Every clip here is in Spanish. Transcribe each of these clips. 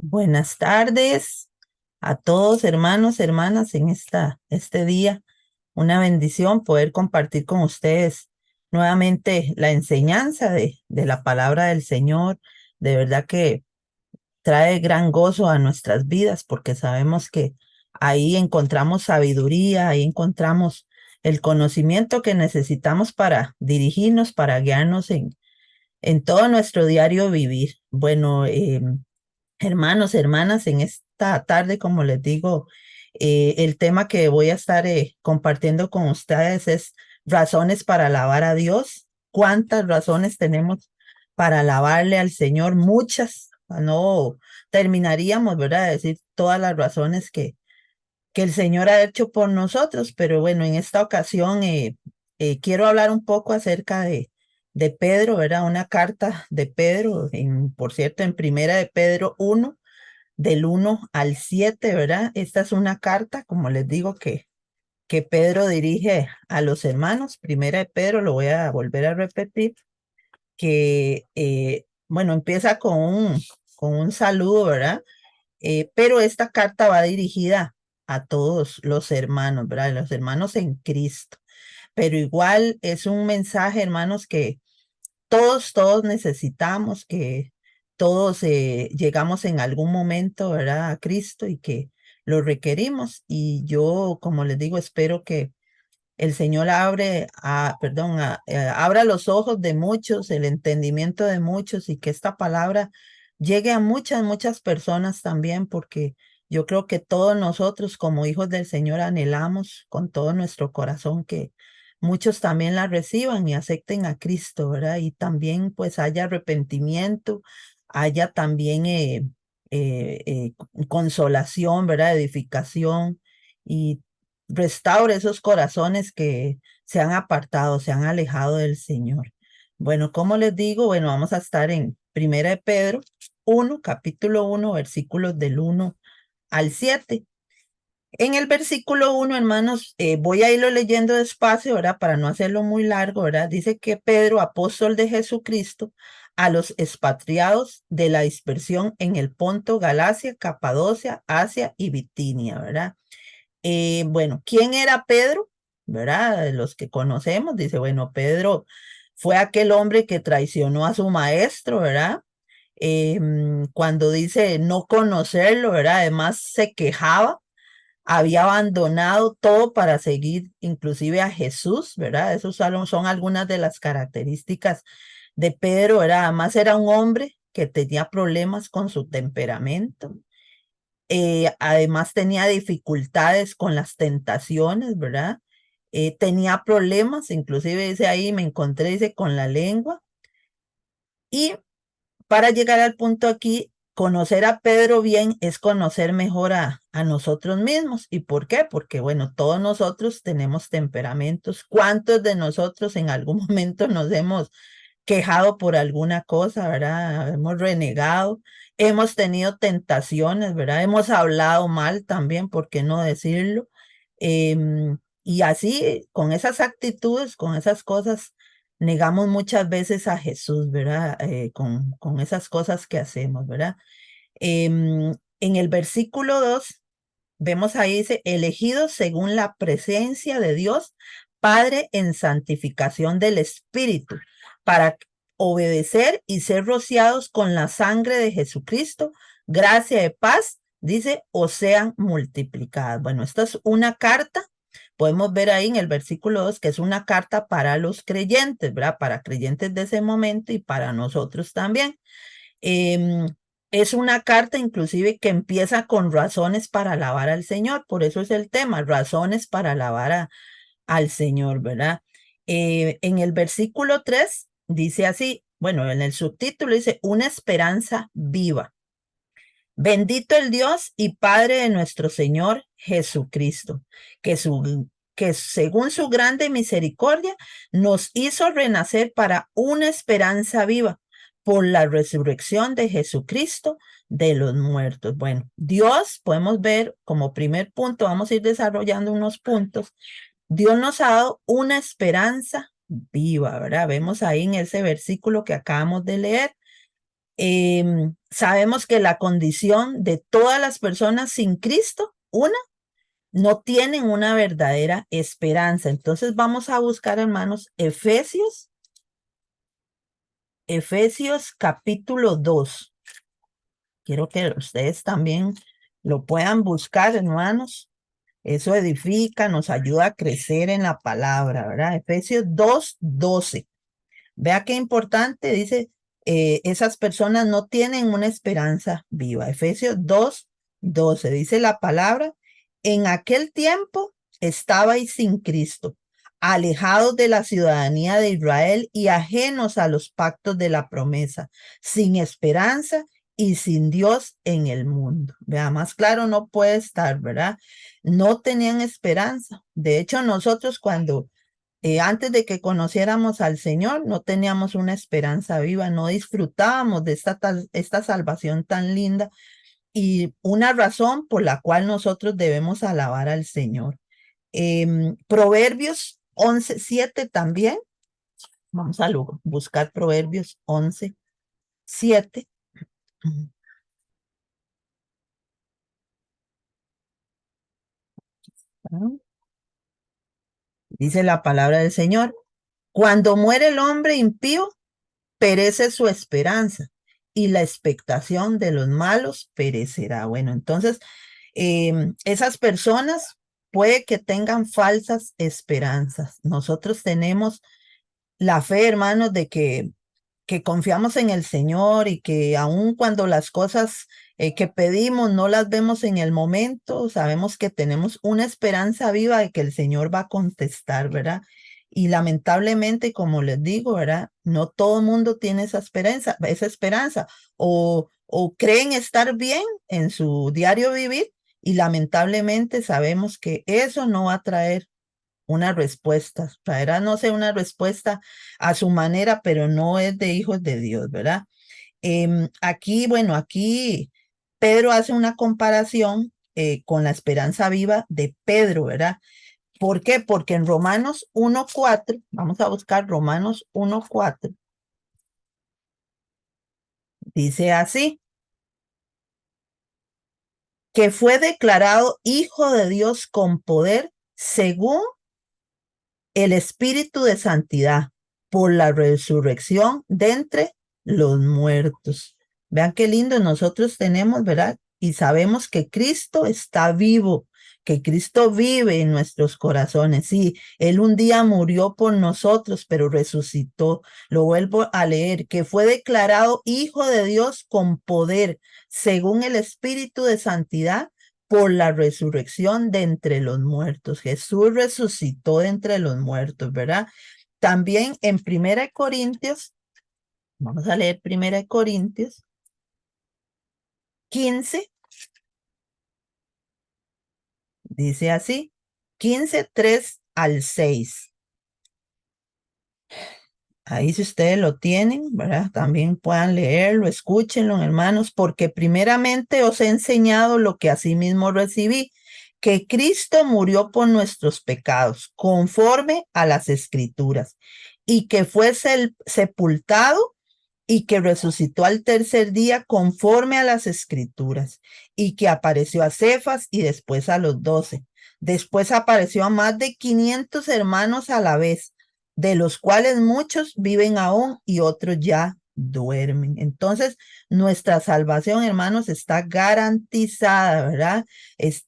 Buenas tardes a todos, hermanos, hermanas, en este día. Una bendición poder compartir con ustedes nuevamente la enseñanza de la palabra del Señor. De verdad que trae gran gozo a nuestras vidas porque sabemos que ahí encontramos sabiduría, ahí encontramos el conocimiento que necesitamos para dirigirnos, para guiarnos en todo nuestro diario vivir. Bueno, hermanos, hermanas, en esta tarde, como les digo, el tema que voy a estar compartiendo con ustedes es razones para alabar a Dios. ¿Cuántas razones tenemos para alabarle al Señor? Muchas. No terminaríamos, ¿verdad? De decir todas las razones que el Señor ha hecho por nosotros, pero bueno, en esta ocasión quiero hablar un poco acerca de Pedro, ¿verdad? Una carta de Pedro, por cierto, en Primera de Pedro 1 del 1 al 7, ¿verdad? Esta es una carta, como les digo, que Pedro dirige a los hermanos. Primera de Pedro, lo voy a volver a repetir, que, bueno, empieza con un saludo, ¿verdad? Pero esta carta va dirigida a todos los hermanos, ¿verdad? Los hermanos en Cristo. Pero igual es un mensaje, hermanos, que todos necesitamos, que todos llegamos en algún momento, ¿verdad? A Cristo y que lo requerimos. Y yo, como les digo, espero que el Señor abra los ojos de muchos, el entendimiento de muchos y que esta palabra llegue a muchas personas también, porque yo creo que todos nosotros como hijos del Señor anhelamos con todo nuestro corazón que muchos también la reciban y acepten a Cristo, ¿verdad? Y también pues haya arrepentimiento, haya también consolación, ¿verdad? Edificación y restaure esos corazones que se han apartado, se han alejado del Señor. Bueno, como les digo, bueno, vamos a estar en Primera de Pedro 1, capítulo 1, versículos del 1 al 7. En el versículo 1, hermanos, voy a irlo leyendo despacio, ¿verdad? Para no hacerlo muy largo, ¿verdad? Dice que Pedro, apóstol de Jesucristo, a los expatriados de la dispersión en el Ponto, Galacia, Capadocia, Asia y Bitinia, ¿verdad? Bueno, ¿quién era Pedro? ¿Verdad? Los que conocemos, dice, bueno, Pedro fue aquel hombre que traicionó a su maestro, ¿verdad? Cuando dice no conocerlo, ¿verdad? Además se quejaba, había abandonado todo para seguir inclusive a Jesús, ¿verdad? Esos son algunas de las características de Pedro, ¿verdad? Además era un hombre que tenía problemas con su temperamento, además tenía dificultades con las tentaciones, ¿verdad? Tenía problemas, inclusive dice ahí, me encontré, dice, con la lengua. Y para llegar al punto aquí, conocer a Pedro bien es conocer mejor a nosotros mismos. ¿Y por qué? Porque, bueno, todos nosotros tenemos temperamentos. ¿Cuántos de nosotros en algún momento nos hemos quejado por alguna cosa, ¿verdad? Hemos renegado, hemos tenido tentaciones, ¿verdad? Hemos hablado mal también, ¿por qué no decirlo? Y así, con esas actitudes, con esas cosas, negamos muchas veces a Jesús, ¿verdad? Con esas cosas que hacemos, ¿verdad? En el versículo 2 vemos ahí, dice, elegidos según la presencia de Dios, Padre en santificación del Espíritu, para obedecer y ser rociados con la sangre de Jesucristo, gracia de paz, dice, o sean multiplicadas. Bueno, esta es una carta. Podemos ver ahí en el versículo 2 que es una carta para los creyentes, ¿verdad? Para creyentes de ese momento y para nosotros también. Em, es una carta inclusive que empieza con razones para alabar al Señor, por eso es el tema, razones para alabar al Señor, ¿verdad? En el versículo 3 dice así, bueno, en el subtítulo dice, una esperanza viva. Bendito el Dios y Padre de nuestro Señor Jesucristo, que según su grande misericordia nos hizo renacer para una esperanza viva por la resurrección de Jesucristo de los muertos. Bueno, Dios, podemos ver como primer punto, vamos a ir desarrollando unos puntos. Dios nos ha dado una esperanza viva, ¿verdad? Vemos ahí en ese versículo que acabamos de leer. Sabemos que la condición de todas las personas sin Cristo, una, no tienen una verdadera esperanza. Entonces vamos a buscar, hermanos, Efesios capítulo 2. Quiero que ustedes también lo puedan buscar, hermanos. Eso edifica, nos ayuda a crecer en la palabra, ¿verdad? Efesios 2:12. Vea qué importante, dice, esas personas no tienen una esperanza viva. Efesios 2:12 dice la palabra, en aquel tiempo estabais sin Cristo, alejados de la ciudadanía de Israel y ajenos a los pactos de la promesa, sin esperanza y sin Dios en el mundo. Vea, más claro no puede estar, ¿verdad? No tenían esperanza. De hecho, nosotros cuando antes de que conociéramos al Señor, no teníamos una esperanza viva, no disfrutábamos de esta salvación tan linda y una razón por la cual nosotros debemos alabar al Señor. Proverbios 11:7 también. Vamos a buscar Proverbios 11:7. Dice la palabra del Señor, cuando muere el hombre impío, perece su esperanza y la expectación de los malos perecerá. Bueno, entonces, esas personas puede que tengan falsas esperanzas. Nosotros tenemos la fe, hermanos, de que confiamos en el Señor y que aun cuando las cosas que pedimos no las vemos en el momento, sabemos que tenemos una esperanza viva de que el Señor va a contestar, ¿verdad? Y lamentablemente, como les digo, ¿verdad? No todo el mundo tiene esa esperanza o creen estar bien en su diario vivir y lamentablemente sabemos que eso no va a traer una respuesta, traerá, no sé, una respuesta a su manera, pero no es de hijos de Dios, ¿verdad? Aquí, bueno, aquí Pedro hace una comparación con la esperanza viva de Pedro, ¿verdad? ¿Por qué? Porque en Romanos 1:4, vamos a buscar Romanos 1:4, dice así, que fue declarado hijo de Dios con poder según el espíritu de santidad por la resurrección de entre los muertos. Vean qué lindo nosotros tenemos, ¿verdad? Y sabemos que Cristo está vivo, que Cristo vive en nuestros corazones. Sí, Él un día murió por nosotros, pero resucitó. Lo vuelvo a leer, que fue declarado Hijo de Dios con poder, según el Espíritu de Santidad, por la resurrección de entre los muertos. Jesús resucitó de entre los muertos, ¿verdad? También en Primera de Corintios, vamos a leer Primera de Corintios 15, dice así, 15:3 al 6. Ahí si ustedes lo tienen, ¿verdad? También puedan leerlo, escúchenlo, hermanos, porque primeramente os he enseñado lo que asimismo recibí, que Cristo murió por nuestros pecados, conforme a las Escrituras, y que fue sepultado y que resucitó al tercer día conforme a las Escrituras, y que apareció a Cefas y después a los 12. Después apareció a más de 500 hermanos a la vez, de los cuales muchos viven aún y otros ya duermen. Entonces, nuestra salvación, hermanos, está garantizada, ¿verdad? Es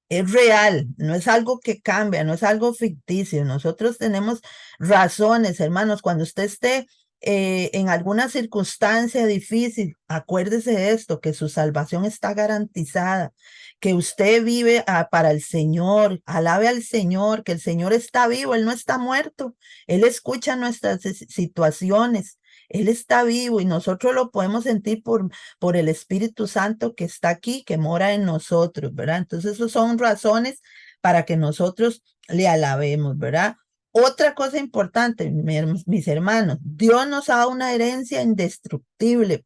real, no es algo que cambia, no es algo ficticio. Nosotros tenemos razones, hermanos, cuando usted esté en alguna circunstancia difícil, acuérdese de esto, que su salvación está garantizada, que usted vive para el Señor, alabe al Señor, que el Señor está vivo, Él no está muerto, Él escucha nuestras situaciones. Él está vivo y nosotros lo podemos sentir por el Espíritu Santo que está aquí, que mora en nosotros, ¿verdad? Entonces, esas son razones para que nosotros le alabemos, ¿verdad? Otra cosa importante, mis hermanos, Dios nos ha dado una herencia indestructible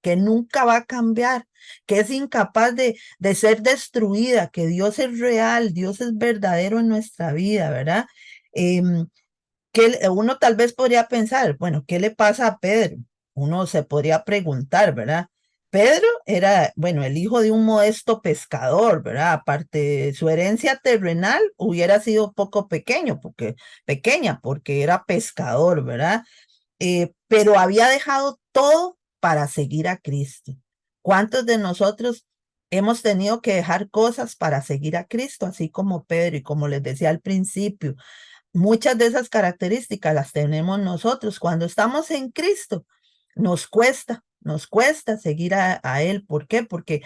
que nunca va a cambiar, que es incapaz de ser destruida, que Dios es real, Dios es verdadero en nuestra vida, ¿verdad? Em, que uno tal vez podría pensar, bueno, ¿qué le pasa a Pedro? uno se podría preguntar, ¿verdad? Pedro era, bueno, el hijo de un modesto pescador, ¿verdad? Aparte, su herencia terrenal hubiera sido poco pequeña, porque era pescador, ¿verdad? Pero había dejado todo para seguir a Cristo. ¿Cuántos de nosotros hemos tenido que dejar cosas para seguir a Cristo, así como Pedro? Y como les decía al principio, muchas de esas características las tenemos nosotros. Cuando estamos en Cristo, nos cuesta seguir a Él. ¿Por qué? Porque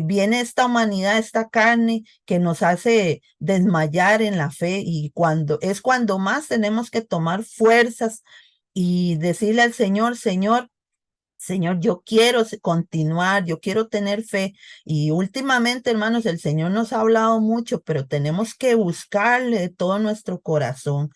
viene esta humanidad, esta carne que nos hace desmayar en la fe, y cuando más tenemos que tomar fuerzas y decirle al Señor, Señor, yo quiero continuar, yo quiero tener fe. Y últimamente, hermanos, el Señor nos ha hablado mucho, pero tenemos que buscarle de todo nuestro corazón,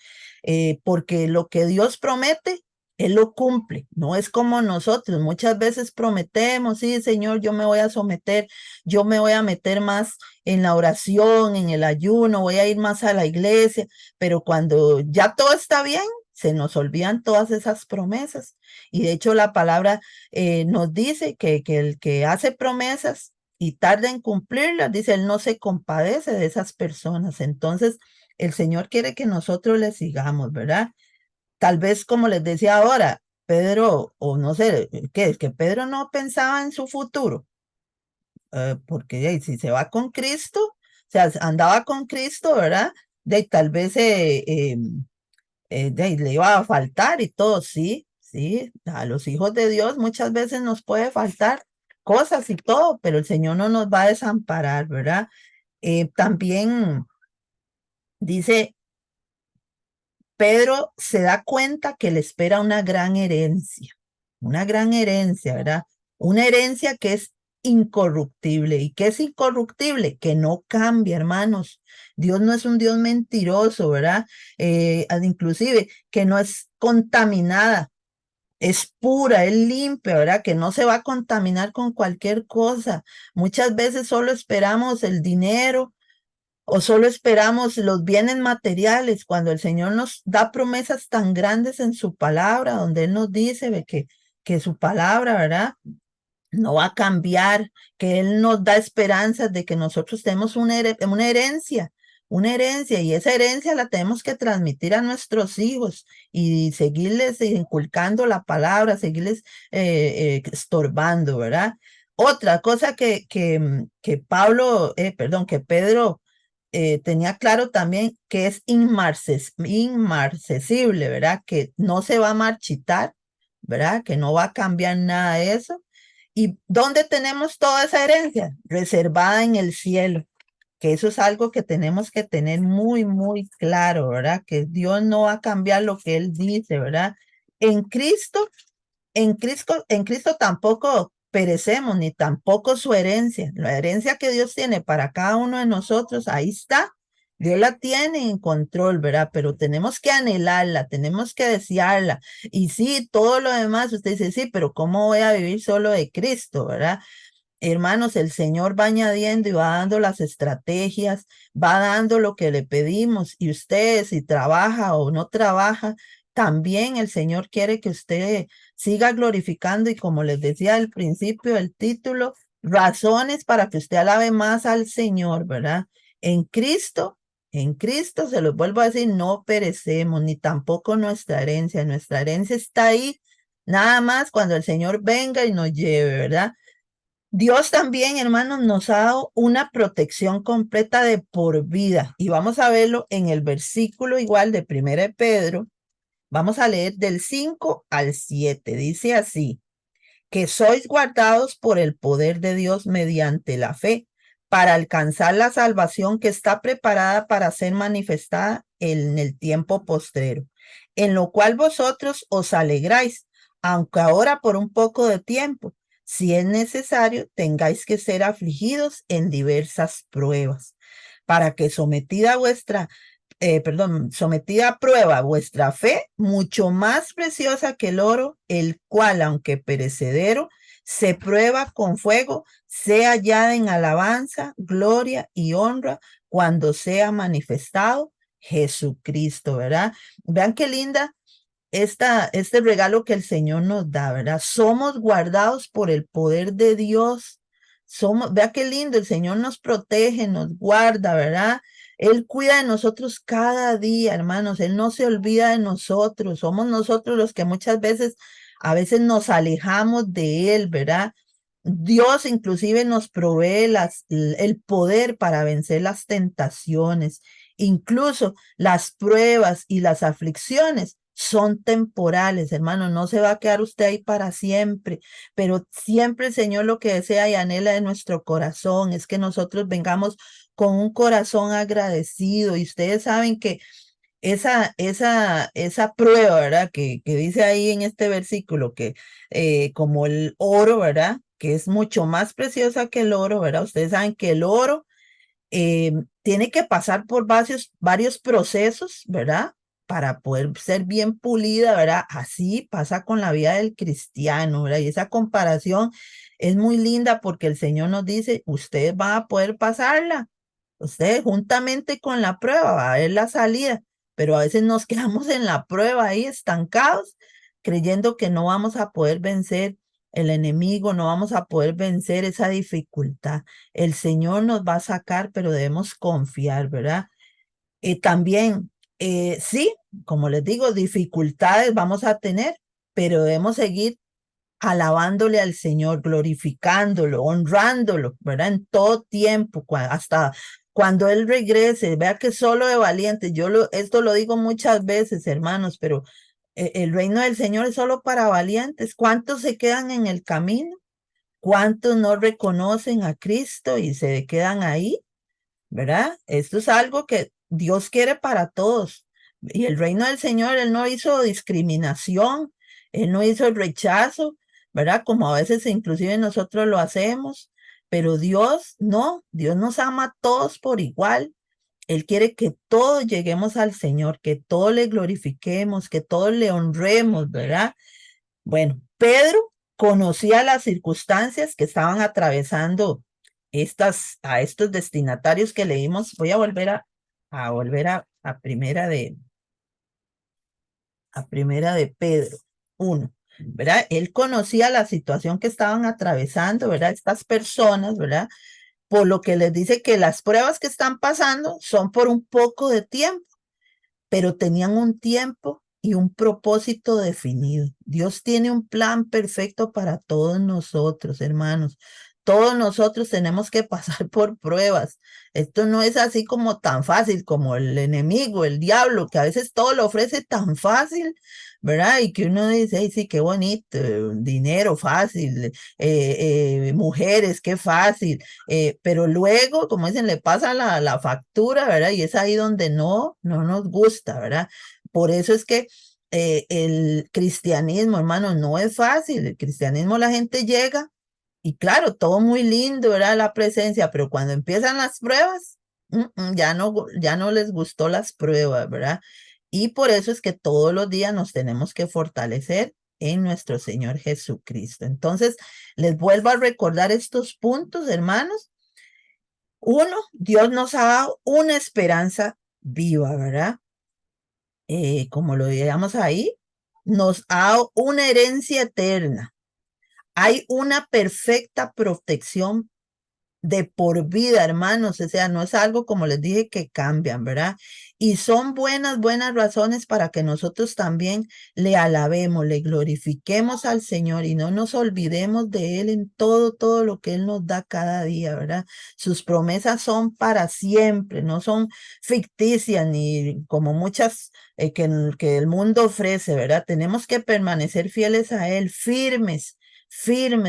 porque lo que Dios promete, Él lo cumple. No es como nosotros. Muchas veces prometemos, sí, Señor, yo me voy a someter, yo me voy a meter más en la oración, en el ayuno, voy a ir más a la iglesia, pero cuando ya todo está bien, se nos olvidan todas esas promesas. Y de hecho la palabra nos dice que el que hace promesas y tarda en cumplirlas, dice, él no se compadece de esas personas. Entonces, el Señor quiere que nosotros le sigamos, ¿verdad? Tal vez, como les decía ahora, Pedro, o no sé, ¿qué es? Que Pedro no pensaba en su futuro, porque si se va con Cristo, o sea, andaba con Cristo, ¿verdad? Tal vez le iba a faltar y todo, sí, sí, a los hijos de Dios muchas veces nos puede faltar cosas y todo, pero el Señor no nos va a desamparar, ¿verdad? También dice, Pedro se da cuenta que le espera una gran herencia, ¿verdad? Una herencia que es incorruptible. ¿Y qué es incorruptible? Que no cambia, hermanos. Dios no es un Dios mentiroso, ¿verdad? Inclusive que no es contaminada, es pura, es limpia, ¿verdad? Que no se va a contaminar con cualquier cosa. Muchas veces solo esperamos el dinero o solo esperamos los bienes materiales, cuando el Señor nos da promesas tan grandes en su palabra, donde Él nos dice que su palabra, ¿verdad? No va a cambiar, que Él nos da esperanzas de que nosotros tenemos una herencia, y esa herencia la tenemos que transmitir a nuestros hijos y seguirles inculcando la palabra, seguirles estorbando, ¿verdad? Otra cosa que que Pedro tenía claro también, que es inmarcesible, ¿verdad? Que no se va a marchitar, ¿verdad? Que no va a cambiar nada de eso. ¿Y dónde tenemos toda esa herencia? Reservada en el cielo, que eso es algo que tenemos que tener muy, muy claro, ¿verdad? Que Dios no va a cambiar lo que Él dice, ¿verdad? En Cristo en Cristo tampoco perecemos, ni tampoco su herencia. La herencia que Dios tiene para cada uno de nosotros, ahí está. Dios la tiene en control, ¿verdad? Pero tenemos que anhelarla, tenemos que desearla. Y sí, todo lo demás, usted dice, sí, pero ¿cómo voy a vivir solo de Cristo, ¿verdad? Hermanos, el Señor va añadiendo y va dando las estrategias, va dando lo que le pedimos. Y usted, si trabaja o no trabaja, también el Señor quiere que usted siga glorificando. Y como les decía al principio, el título, razones para que usted alabe más al Señor, ¿verdad? En Cristo, en Cristo, se los vuelvo a decir, no perecemos, ni tampoco nuestra herencia. Nuestra herencia está ahí, nada más cuando el Señor venga y nos lleve, ¿verdad? Dios también, hermanos, nos ha dado una protección completa de por vida. Y vamos a verlo en el versículo igual de 1 de Pedro. Vamos a leer del 5 al 7. Dice así, que sois guardados por el poder de Dios mediante la fe, para alcanzar la salvación que está preparada para ser manifestada en el tiempo postrero, en lo cual vosotros os alegráis, aunque ahora por un poco de tiempo, si es necesario, tengáis que ser afligidos en diversas pruebas, para que sometida a prueba vuestra fe, mucho más preciosa que el oro, el cual, aunque perecedero, se prueba con fuego, sea hallada en alabanza, gloria y honra cuando sea manifestado Jesucristo, ¿verdad? Vean qué linda. este regalo que el Señor nos da, ¿verdad? Somos guardados por el poder de Dios. Vea qué lindo, el Señor nos protege, nos guarda, ¿verdad? Él cuida de nosotros cada día, hermanos. Él no se olvida de nosotros. Somos nosotros los que muchas veces, a veces nos alejamos de Él, ¿verdad? Dios inclusive nos provee el poder para vencer las tentaciones, incluso las pruebas y las aflicciones son temporales, hermano, no se va a quedar usted ahí para siempre, pero siempre el Señor lo que desea y anhela de nuestro corazón es que nosotros vengamos con un corazón agradecido y ustedes saben que esa prueba, ¿verdad? Que dice ahí en este versículo que como el oro, ¿verdad? Que es mucho más preciosa que el oro, ¿verdad? Ustedes saben que el oro tiene que pasar por varios procesos, ¿verdad? Para poder ser bien pulida, ¿verdad? Así pasa con la vida del cristiano, ¿verdad? Y esa comparación es muy linda porque el Señor nos dice, ustedes van a poder pasarla, ustedes juntamente con la prueba va a haber la salida, pero a veces nos quedamos en la prueba ahí estancados, creyendo que no vamos a poder vencer el enemigo, no vamos a poder vencer esa dificultad. El Señor nos va a sacar, pero debemos confiar, ¿verdad? También, sí, como les digo, dificultades vamos a tener, pero debemos seguir alabándole al Señor, glorificándolo, honrándolo, ¿verdad? En todo tiempo, hasta cuando Él regrese, vea que solo de valientes, esto lo digo muchas veces, hermanos, pero el reino del Señor es solo para valientes. ¿Cuántos se quedan en el camino? ¿Cuántos no reconocen a Cristo y se quedan ahí? ¿Verdad? Esto es algo que Dios quiere para todos. Y el reino del Señor, Él no hizo discriminación, Él no hizo el rechazo, ¿verdad? Como a veces inclusive nosotros lo hacemos, pero Dios no, Dios nos ama a todos por igual. Él quiere que todos lleguemos al Señor, que todos le glorifiquemos, que todos le honremos, ¿verdad? Bueno, Pedro conocía las circunstancias que estaban atravesando a estos destinatarios que leímos. Voy a volver a volver a primera de Pedro 1, ¿verdad? Él conocía la situación que estaban atravesando, ¿verdad? Estas personas, ¿verdad? Por lo que les dice que las pruebas que están pasando son por un poco de tiempo, pero tenían un tiempo y un propósito definido. Dios tiene un plan perfecto para todos nosotros, hermanos. Todos nosotros tenemos que pasar por pruebas. Esto no es así como tan fácil como el enemigo, el diablo, que a veces todo lo ofrece tan fácil, ¿verdad? Y que uno dice, ay, sí, qué bonito, dinero fácil, mujeres, qué fácil, pero luego, como dicen, le pasa la factura, ¿verdad? Y es ahí donde no nos gusta, ¿verdad? Por eso es que el cristianismo, hermano, no es fácil. El cristianismo la gente llega y claro, todo muy lindo, ¿verdad? La presencia, pero cuando empiezan las pruebas, ya no les gustó las pruebas, ¿verdad? Y por eso es que todos los días nos tenemos que fortalecer en nuestro Señor Jesucristo. Entonces, les vuelvo a recordar estos puntos, hermanos. Uno, Dios nos ha dado una esperanza viva, ¿verdad? Como lo digamos ahí, nos ha dado una herencia eterna. Hay una perfecta protección de por vida, hermanos, o sea, no es algo como les dije que cambian, ¿verdad? Y son buenas razones para que nosotros también le alabemos, le glorifiquemos al Señor y no nos olvidemos de Él en todo lo que Él nos da cada día, ¿verdad? Sus promesas son para siempre, no son ficticias ni como muchas que el mundo ofrece, ¿verdad? Tenemos que permanecer fieles a Él, firmes,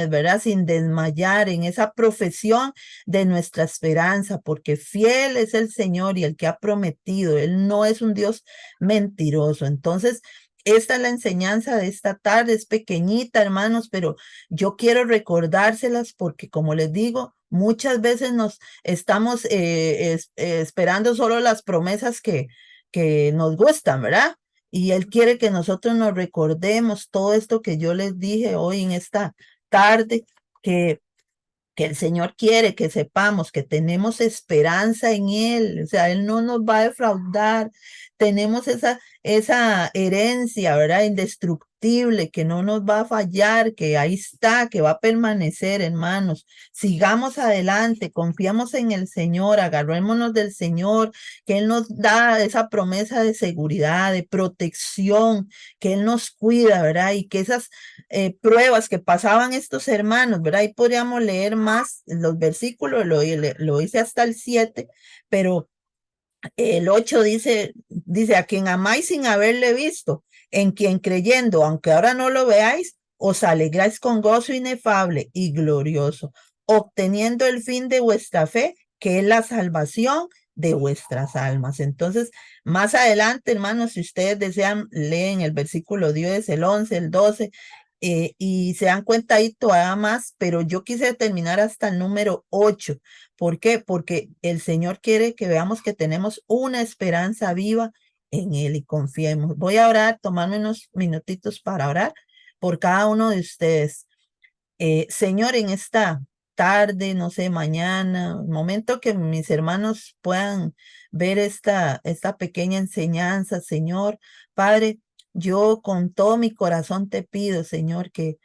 ¿verdad? Sin desmayar en esa profesión de nuestra esperanza, porque fiel es el Señor y el que ha prometido. Él no es un Dios mentiroso. Entonces, esta es la enseñanza de esta tarde, es pequeñita, hermanos, pero yo quiero recordárselas porque, como les digo, muchas veces nos estamos esperando solo las promesas que nos gustan, ¿verdad? Y Él quiere que nosotros nos recordemos todo esto que yo les dije hoy en esta tarde, que que el Señor quiere que sepamos que tenemos esperanza en Él, o sea, Él no nos va a defraudar, tenemos esa herencia, ¿verdad? Indestructible, que no nos va a fallar, que ahí está, que va a permanecer, hermanos. Sigamos adelante, confiamos en el Señor, agarrémonos del Señor, que Él nos da esa promesa de seguridad, de protección, que Él nos cuida, ¿verdad? Y que esas pruebas que pasaban estos hermanos, ¿verdad? Ahí podríamos leer más los versículos, lo hice hasta el 7, pero el 8 dice, a quien amáis sin haberle visto, en quien creyendo, aunque ahora no lo veáis, os alegráis con gozo inefable y glorioso, obteniendo el fin de vuestra fe, que es la salvación de vuestras almas. Entonces, más adelante, hermanos, si ustedes desean, leen el versículo 10, el 11, el 12, y se dan cuenta ahí todavía más, pero yo quise terminar hasta el número 8. ¿Por qué? Porque el Señor quiere que veamos que tenemos una esperanza viva en Él y confiemos. Voy a orar, tomarme unos minutitos para orar por cada uno de ustedes. Señor, en esta tarde, no sé, mañana, momento que mis hermanos puedan ver esta pequeña enseñanza, Señor, Padre, yo con todo mi corazón te pido, Señor, que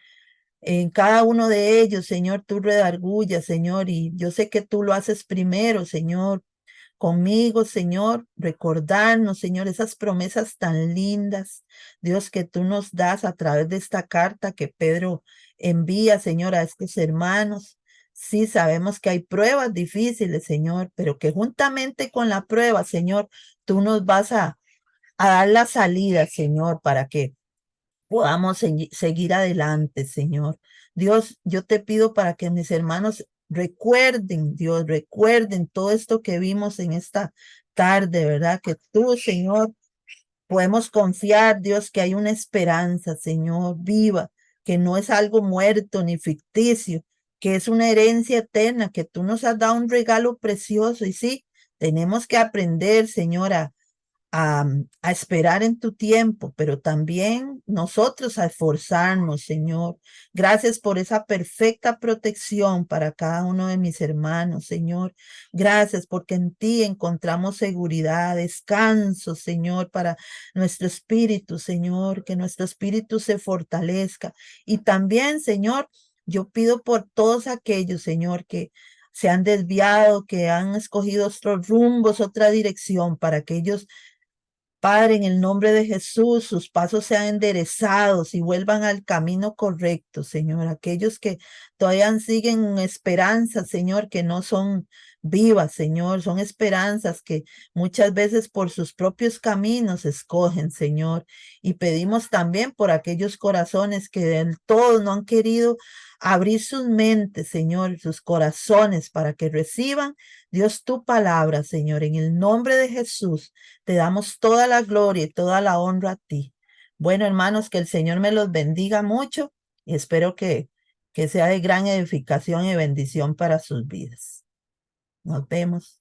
en cada uno de ellos, Señor, tú redargullas, Señor, y yo sé que tú lo haces primero, Señor, conmigo, Señor, recordarnos, Señor, esas promesas tan lindas, Dios, que tú nos das a través de esta carta que Pedro envía, Señor, a estos hermanos. Sí, sabemos que hay pruebas difíciles, Señor, pero que juntamente con la prueba, Señor, tú nos vas a dar la salida, Señor, para que podamos seguir adelante, Señor. Dios, yo te pido para que mis hermanos recuerden, Dios, recuerden todo esto que vimos en esta tarde, ¿verdad? Que tú, Señor, podemos confiar, Dios, que hay una esperanza, Señor, viva, que no es algo muerto ni ficticio, que es una herencia eterna, que tú nos has dado un regalo precioso. Y sí, tenemos que aprender, Señora, a esperar en tu tiempo, pero también nosotros a esforzarnos, Señor. Gracias por esa perfecta protección para cada uno de mis hermanos, Señor. Gracias porque en ti encontramos seguridad, descanso, Señor, para nuestro espíritu, Señor, que nuestro espíritu se fortalezca. Y también, Señor, yo pido por todos aquellos, Señor, que se han desviado, que han escogido otros rumbos, otra dirección, para que ellos Padre, en el nombre de Jesús, sus pasos sean enderezados y vuelvan al camino correcto, Señor. Aquellos que todavía siguen esperanzas, Señor, que no son vivas, Señor, son esperanzas que muchas veces por sus propios caminos escogen, Señor. Y pedimos también por aquellos corazones que del todo no han querido abrir sus mentes, Señor, sus corazones para que reciban, Dios, tu palabra, Señor, en el nombre de Jesús. Te damos toda la gloria y toda la honra a ti. Bueno, hermanos, que el Señor me los bendiga mucho y espero que sea de gran edificación y bendición para sus vidas. Nos vemos.